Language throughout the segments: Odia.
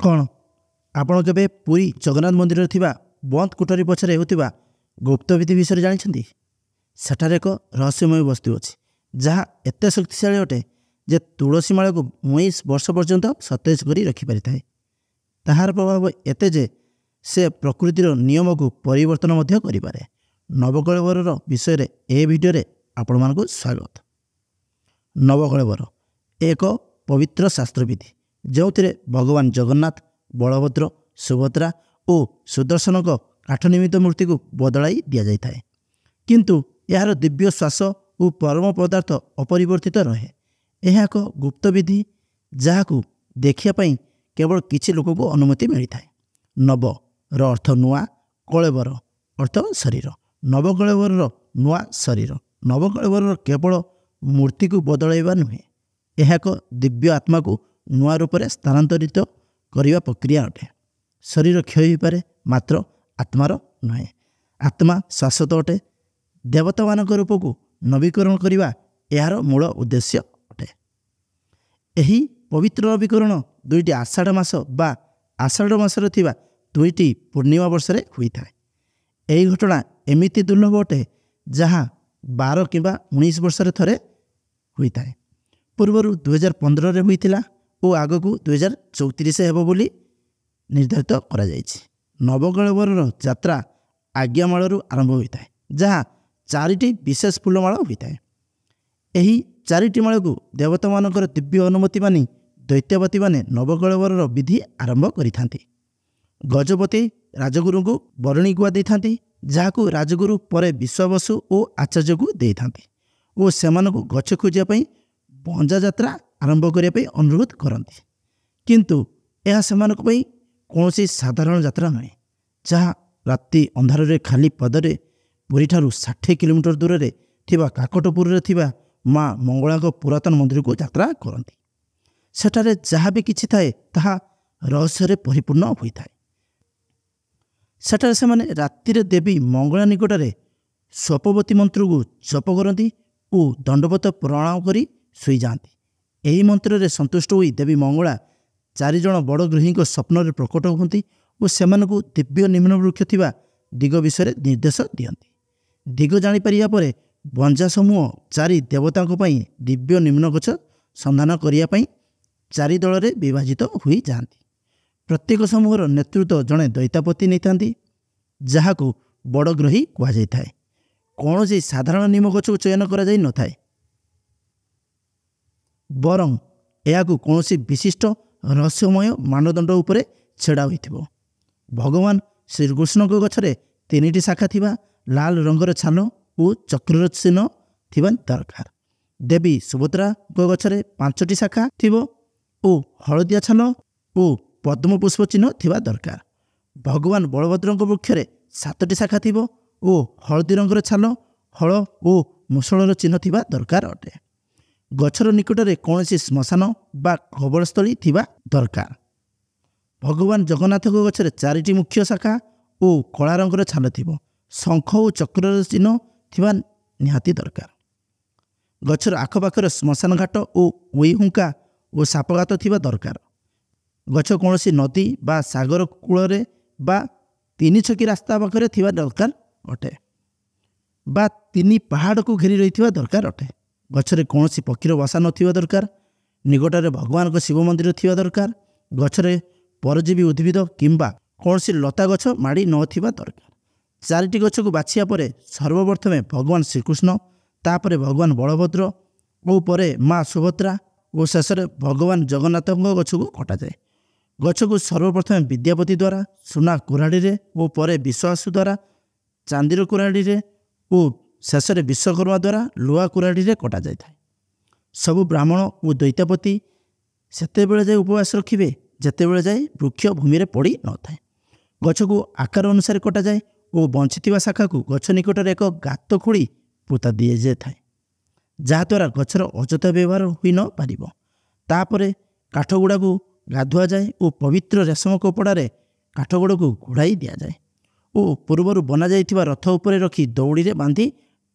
କ'ଣ ଆପଣ କେବେ ପୁରୀ ଜଗନ୍ନାଥ ମନ୍ଦିରରେ ଥିବା ବନ୍ଦ କୋଠରୀ ପଛରେ ହେଉଥିବା ଗୁପ୍ତବିଧି ବିଷୟରେ ଜାଣିଛନ୍ତି? ସେଠାରେ ଏକ ରହସ୍ୟମୟ ବସ୍ତୁ ଅଛି ଯାହା ଏତେ ଶକ୍ତିଶାଳୀ ଅଟେ ଯେ ତୁଳସୀ ମାଳାକୁ 19 ବର୍ଷ ପର୍ଯ୍ୟନ୍ତ ସତେଜ କରି ରଖିପାରିଥାଏ। ତାହାର ପ୍ରଭାବ ଏତେ ଯେ ସେ ପ୍ରକୃତିର ନିୟମକୁ ପରିବର୍ତ୍ତନ ମଧ୍ୟ କରିପାରେ। ନବକଳେବରର ବିଷୟରେ ଏ ଭିଡ଼ିଓରେ ଆପଣମାନଙ୍କୁ ସ୍ୱାଗତ। ନବକଳେବର ଏକ ପବିତ୍ର ଶାସ୍ତ୍ରବିଧି ଯେଉଁଥିରେ ଭଗବାନ ଜଗନ୍ନାଥ, ବଳଭଦ୍ର, ସୁଭଦ୍ରା ଓ ସୁଦର୍ଶନଙ୍କ କାଠ ନିର୍ମିତ ମୂର୍ତ୍ତିକୁ ବଦଳାଇ ଦିଆଯାଇଥାଏ, କିନ୍ତୁ ଏହାର ଦିବ୍ୟ ଶ୍ୱାସ ଓ ପରମ ପଦାର୍ଥ ଅପରିବର୍ତ୍ତିତ ରହେ। ଏହା ଏକ ଗୁପ୍ତବିଧି ଯାହାକୁ ଦେଖିବା ପାଇଁ କେବଳ କିଛି ଲୋକଙ୍କୁ ଅନୁମତି ମିଳିଥାଏ। ନବର ଅର୍ଥ ନୂଆ, କଳେବର ଅର୍ଥ ଶରୀର। ନବକଳେବରର ନୂଆ ଶରୀର। ନବକଳେବରର କେବଳ ମୂର୍ତ୍ତିକୁ ବଦଳାଇବା ନୁହେଁ, ଏହା ଏକ ଦିବ୍ୟ ଆତ୍ମାକୁ ନୂଆ ରୂପରେ ସ୍ଥାନାନ୍ତରିତ କରିବା ପ୍ରକ୍ରିୟା ଅଟେ। ଶରୀର କ୍ଷୟ ହୋଇପାରେ, ମାତ୍ର ଆତ୍ମାର ନୁହେଁ। ଆତ୍ମା ଶାଶ୍ୱତ ଅଟେ। ଦେବତାମାନଙ୍କ ରୂପକୁ ନବୀକରଣ କରିବା ଏହାର ମୂଳ ଉଦ୍ଦେଶ୍ୟ ଅଟେ। ଏହି ପବିତ୍ର ନବୀକରଣ 2ଟି ଆଷାଢ଼ ମାସ ବା ଆଷାଢ଼ ମାସରେ ଥିବା 2ଟି ପୂର୍ଣ୍ଣିମା ବର୍ଷରେ ହୋଇଥାଏ। ଏହି ଘଟଣା ଏମିତି ଦୁର୍ଲଭ ଅଟେ ଯାହା 12 କିମ୍ବା 19 ବର୍ଷରେ ଥରେ ହୋଇଥାଏ। ପୂର୍ବରୁ 2015ରେ ହୋଇଥିଲା ଓ ଆଗକୁ 2034 ହେବ ବୋଲି ନିର୍ଦ୍ଧାରିତ କରାଯାଇଛି। ନବକଳେବରର ଯାତ୍ରା ଆଜ୍ଞାମାଳରୁ ଆରମ୍ଭ ହୋଇଥାଏ, ଯାହା 4ଟି ବିଶେଷ ଫୁଲମାଳ ହୋଇଥାଏ। ଏହି 4ଟି ମାଳକୁ ଦେବତାମାନଙ୍କର ଦିବ୍ୟ ଅନୁମତି ମାନି ଦୈତ୍ୟପତିମାନେ ନବକଳେବରର ବିଧି ଆରମ୍ଭ କରିଥାନ୍ତି। ଗଜପତି ରାଜଗୁରୁଙ୍କୁ ବରଣୀ ଗୁଆ ଦେଇଥାନ୍ତି, ଯାହାକୁ ରାଜଗୁରୁ ପରେ ବିଶ୍ୱାବସୁ ଓ ଆଚାର୍ଯ୍ୟକୁ ଦେଇଥାନ୍ତି ଓ ସେମାନଙ୍କୁ ଗଛ ଖୋଜିବା ପାଇଁ ଭଞ୍ଜା ଯାତ୍ରା ଆରମ୍ଭ କରିବା ପାଇଁ ଅନୁରୋଧ କରନ୍ତି। କିନ୍ତୁ ଏହା ସେମାନଙ୍କ ପାଇଁ କୌଣସି ସାଧାରଣ ଯାତ୍ରା ନୁହେଁ, ଯାହା ରାତି ଅନ୍ଧାରରେ ଖାଲି ପାଦରେ ପୁରୀଠାରୁ 60 କିଲୋମିଟର ଦୂରରେ ଥିବା କାକଟପୁରରେ ଥିବା ମା ମଙ୍ଗଳାଙ୍କ ପୁରାତନ ମନ୍ଦିରକୁ ଯାତ୍ରା କରନ୍ତି। ସେଠାରେ ଯାହା ବି କିଛି ଥାଏ ତାହା ରହସ୍ୟରେ ପରିପୂର୍ଣ୍ଣ ହୋଇଥାଏ। ସେଠାରେ ସେମାନେ ରାତିରେ ଦେବୀ ମଙ୍ଗଳା ନିକଟରେ ସ୍ୱପବତୀ ମନ୍ତ୍ରକୁ ଜପ କରନ୍ତି ଓ ଦଣ୍ଡବତ ପ୍ରଣାମ କରି ଶୋଇଯାଆନ୍ତି। ଏହି ମନ୍ତ୍ରରେ ସନ୍ତୁଷ୍ଟ ହୋଇ ଦେବୀ ମଙ୍ଗଳା 4 ଜଣ ବଡ଼ ଗୃହୀଙ୍କ ସ୍ୱପ୍ନରେ ପ୍ରକଟ ହୁଅନ୍ତି ଓ ସେମାନଙ୍କୁ ଦିବ୍ୟ ନିମ୍ନ ବୃକ୍ଷ ଥିବା ଦିଗ ବିଷୟରେ ନିର୍ଦ୍ଦେଶ ଦିଅନ୍ତି। ଦିଗ ଜାଣିପାରିବା ପରେ ଭଞ୍ଜା ସମୂହ 4 ଦେବତାଙ୍କ ପାଇଁ ଦିବ୍ୟ ନିମ୍ନ ଗଛ ସନ୍ଧାନ କରିବା ପାଇଁ 4 ଦଳରେ ବିଭାଜିତ ହୋଇଯାଆନ୍ତି। ପ୍ରତ୍ୟେକ ସମୂହର ନେତୃତ୍ୱ ଜଣେ ଦୈତ୍ୟପତି ନେଇଥାନ୍ତି, ଯାହାକୁ ବଡ଼ଗ୍ରହୀ କୁହାଯାଇଥାଏ। କୌଣସି ସାଧାରଣ ନିମ ଗଛକୁ ଚୟନ କରାଯାଇ ନଥାଏ, ବରଂ ଏହାକୁ କୌଣସି ବିଶିଷ୍ଟ ରହସ୍ୟମୟ ମାନଦଣ୍ଡ ଉପରେ ଛିଡ଼ା ହୋଇଥିବ। ଭଗବାନ ଶ୍ରୀକୃଷ୍ଣଙ୍କ ଗଛରେ 3ଟି ଶାଖା ଥିବା ଲାଲ ରଙ୍ଗର ଛାଲ ଓ ଚକ୍ରର ଚିହ୍ନ ଥିବା ଦରକାର। ଦେବୀ ସୁଭଦ୍ରାଙ୍କ ଗଛରେ 5ଟି ଶାଖା ଥିବ ଓ ହଳଦିଆ ଛାଲ ଓ ପଦ୍ମପୁଷ୍ପ ଚିହ୍ନ ଥିବା ଦରକାର। ଭଗବାନ ବଳଭଦ୍ରଙ୍କ ବୃକ୍ଷରେ 7ଟି ଶାଖା ଥିବ ଓ ହଳଦୀ ରଙ୍ଗର ଛାଲ, ହଳ ଓ ମୂଷଳର ଚିହ୍ନ ଥିବା ଦରକାର ଅଟେ। ଗଛର ନିକଟରେ କୌଣସି ଶ୍ମଶାନ ବା କବରସ୍ଥଳୀ ଥିବା ଦରକାର। ଭଗବାନ ଜଗନ୍ନାଥଙ୍କ ଗଛରେ 4ଟି ମୁଖ୍ୟ ଶାଖା ଓ କଳା ରଙ୍ଗର ଛାଲ ଥିବ। ଶଙ୍ଖ ଓ ଚକ୍ରର ଚିହ୍ନ ଥିବା ନିହାତି ଦରକାର। ଗଛର ଆଖପାଖରେ ଶ୍ମଶାନ ଘାଟ ଓ ଉଇହୁଙ୍କା ଓ ସାପଗାତ ଥିବା ଦରକାର। ଗଛ କୌଣସି ନଦୀ ବା ସାଗର କୂଳରେ ବା 3 ଛକି ରାସ୍ତା ପାଖରେ ଥିବା ଦରକାର ଅଟେ ବା 3 ପାହାଡ଼କୁ ଘେରି ରହିଥିବା ଦରକାର ଅଟେ। ଗଛରେ କୌଣସି ପକ୍ଷୀର ବାସା ନଥିବା ଦରକାର। ନିକଟରେ ଭଗବାନଙ୍କ ଶିବ ମନ୍ଦିର ଥିବା ଦରକାର। ଗଛରେ ପରଜୀବୀ ଉଦ୍ଭିଦ କିମ୍ବା କୌଣସି ଲତା ଗଛ ମାଡ଼ି ନଥିବା ଦରକାର। 4ଟି ଗଛକୁ ବାଛିବା ପରେ ସର୍ବପ୍ରଥମେ ଭଗବାନ ଶ୍ରୀକୃଷ୍ଣ, ତାପରେ ଭଗବାନ ବଳଭଦ୍ର ଓ ପରେ ମା ସୁଭଦ୍ରା ଓ ଶେଷରେ ଭଗବାନ ଜଗନ୍ନାଥଙ୍କ ଗଛକୁ କଟାଯାଏ। ଗଛକୁ ସର୍ବପ୍ରଥମେ ବିଦ୍ୟାପତି ଦ୍ୱାରା ସୁନା କୁରାଢ଼ୀରେ ଓ ପରେ ବିଶ୍ୱାସୁ ଦ୍ୱାରା ଚାନ୍ଦିର କୁରାଢ଼ୀରେ ଓ ଶେଷରେ ବିଶ୍ୱକର୍ମା ଦ୍ୱାରା ଲୁହା କୁରାଢ଼ୀରେ କଟାଯାଇଥାଏ। ସବୁ ବ୍ରାହ୍ମଣ ଓ ଦୈତ୍ୟପତି ସେତେବେଳେ ଯାଏ ଉପବାସ ରଖିବେ ଯେତେବେଳେ ଯାଏ ବୃକ୍ଷ ଭୂମିରେ ପଡ଼ି ନଥାଏ। ଗଛକୁ ଆକାର ଅନୁସାରେ କଟାଯାଏ ଓ ବଞ୍ଚିଥିବା ଶାଖାକୁ ଗଛ ନିକଟରେ ଏକ ଗାତ ଖୋଳି ପୋତା ଦିଆଯାଇଥାଏ, ଯାହାଦ୍ୱାରା ଗଛର ଅଯଥା ବ୍ୟବହାର ହୋଇ ନ ପାରିବ। ତାପରେ କାଠଗୁଡ଼ାକୁ ଗାଧୁଆଯାଏ ଓ ପବିତ୍ର ରେଶମ କପଡ଼ାରେ କାଠଗୁଡ଼ାକୁ ଘୋଡ଼ାଇ ଦିଆଯାଏ ଓ ପୂର୍ବରୁ ବନାଯାଇଥିବା ରଥ ଉପରେ ରଖି ଦଉଡ଼ିରେ ବାନ୍ଧି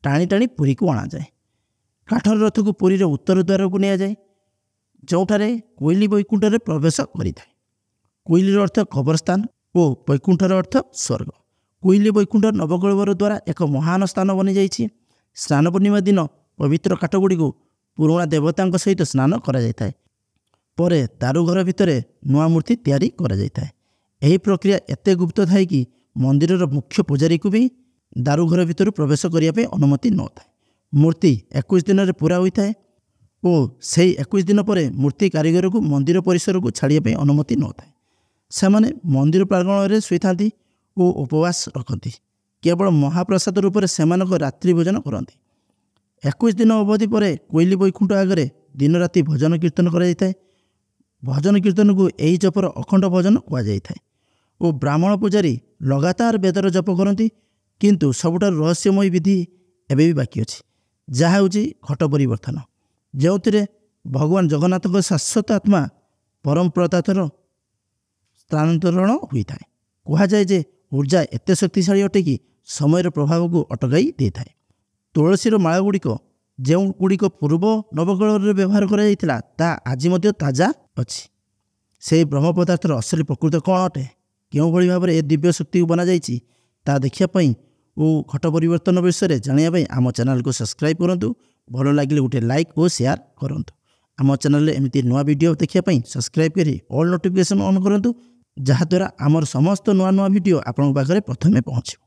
ଟାଣି ଟାଣି ପୁରୀକୁ ଅଣାଯାଏ। କାଠର ରଥକୁ ପୁରୀର ଉତ୍ତର ଦ୍ୱାରକୁ ନିଆଯାଏ, ଯେଉଁଠାରେ କୋଇଲି ବୈକୁଣ୍ଠରେ ପ୍ରବେଶ କରିଥାଏ। କୋଇଲିର ଅର୍ଥ କବରସ୍ଥାନ ଓ ବୈକୁଣ୍ଠର ଅର୍ଥ ସ୍ୱର୍ଗ। କୋଇଲି ବୈକୁଣ୍ଠ ନବକଳେବର ଦ୍ୱାରା ଏକ ମହାନ ସ୍ଥାନ ବନିଯାଇଛି। ସ୍ନାନ ପୂର୍ଣ୍ଣିମା ଦିନ ପବିତ୍ର କାଠଗୁଡ଼ିକୁ ପୁରୁଣା ଦେବତାଙ୍କ ସହିତ ସ୍ନାନ କରାଯାଇଥାଏ। ପରେ ଦାରୁଘର ଭିତରେ ନୂଆ ମୂର୍ତ୍ତି ତିଆରି କରାଯାଇଥାଏ। ଏହି ପ୍ରକ୍ରିୟା ଏତେ ଗୁପ୍ତ ଥାଏ କି ମନ୍ଦିରର ମୁଖ୍ୟ ପୂଜାରୀକୁ ବି ଦାରୁଘର ଭିତରୁ ପ୍ରବେଶ କରିବା ପାଇଁ ଅନୁମତି ନଥାଏ। ମୂର୍ତ୍ତି 21 ଦିନରେ ପୁରା ହୋଇଥାଏ ଓ ସେହି 21 ଦିନ ପରେ ମୂର୍ତ୍ତି କାରିଗରକୁ ମନ୍ଦିର ପରିସରକୁ ଛାଡ଼ିବା ପାଇଁ ଅନୁମତି ନଥାଏ। ସେମାନେ ମନ୍ଦିର ପ୍ରାଙ୍ଗଣରେ ଶୋଇଥାନ୍ତି ଓ ଉପବାସ ରଖନ୍ତି। କେବଳ ମହାପ୍ରସାଦ ରୂପରେ ସେମାନଙ୍କ ରାତ୍ରି ଭୋଜନ କରନ୍ତି। 21 ଦିନ ଅବଧି ପରେ କୋଇଲି ବୈକୁଣ୍ଠ ଆଗରେ ଦିନରାତି ଭଜନ କୀର୍ତ୍ତନ କରାଯାଇଥାଏ। ଭଜନ କୀର୍ତ୍ତନକୁ ଏହି ଜପର ଅଖଣ୍ଡ ଭଜନ କୁହାଯାଇଥାଏ ଓ ବ୍ରାହ୍ମଣ ପୂଜାରୀ ଲଗାତାର ବେଦର ଜପ କରନ୍ତି। କିନ୍ତୁ ସବୁଠାରୁ ରହସ୍ୟମୟ ବିଧି ଏବେ ବି ବାକି ଅଛି, ଯାହା ହେଉଛି ଘଟ ପରିବର୍ତ୍ତନ, ଯେଉଁଥିରେ ଭଗବାନ ଜଗନ୍ନାଥଙ୍କ ଶାଶ୍ୱତ ଆତ୍ମା ପରମ ପଦାର୍ଥର ସ୍ଥାନାନ୍ତରଣ ହୋଇଥାଏ। କୁହାଯାଏ ଯେ ଉର୍ଜା ଏତେ ଶକ୍ତିଶାଳୀ ଅଟେ କି ସମୟର ପ୍ରଭାବକୁ ଅଟକାଇ ଦେଇଥାଏ। ତୁଳସୀର ମାଳଗୁଡ଼ିକ ଯେଉଁଗୁଡ଼ିକ ପୂର୍ବ ନବକଳେବରରେ ବ୍ୟବହାର କରାଯାଇଥିଲା ତାହା ଆଜି ମଧ୍ୟ ତାଜା ଅଛି। ସେହି ବ୍ରହ୍ମ ପଦାର୍ଥର ଅସଲି ପ୍ରକୃତ କ'ଣ ଅଟେ, କେଉଁଭଳି ଭାବରେ ଏ ଦିବ୍ୟ ଶକ୍ତିକୁ ବନାଯାଇଛି ତାହା ଦେଖିବା ପାଇଁ ଓ ଘଟ ପରିବର୍ତ୍ତନ ବିଷୟରେ ଜାଣିବା ପାଇଁ ଆମ ଚ୍ୟାନେଲକୁ ସବସ୍କ୍ରାଇବ୍ କରନ୍ତୁ। ଭଲ ଲାଗିଲେ ଗୋଟେ ଲାଇକ୍ ଓ ସେୟାର କରନ୍ତୁ। ଆମ ଚ୍ୟାନେଲରେ ଏମିତି ନୂଆ ଭିଡ଼ିଓ ଦେଖିବା ପାଇଁ ସବସ୍କ୍ରାଇବ୍ କରି ଅଲ୍ ନୋଟିଫିକେସନ୍ ଅନ୍ କରନ୍ତୁ, ଯାହାଦ୍ୱାରା ଆମର ସମସ୍ତ ନୂଆ ନୂଆ ଭିଡ଼ିଓ ଆପଣଙ୍କ ପାଖରେ ପ୍ରଥମେ ପହଞ୍ଚିବ।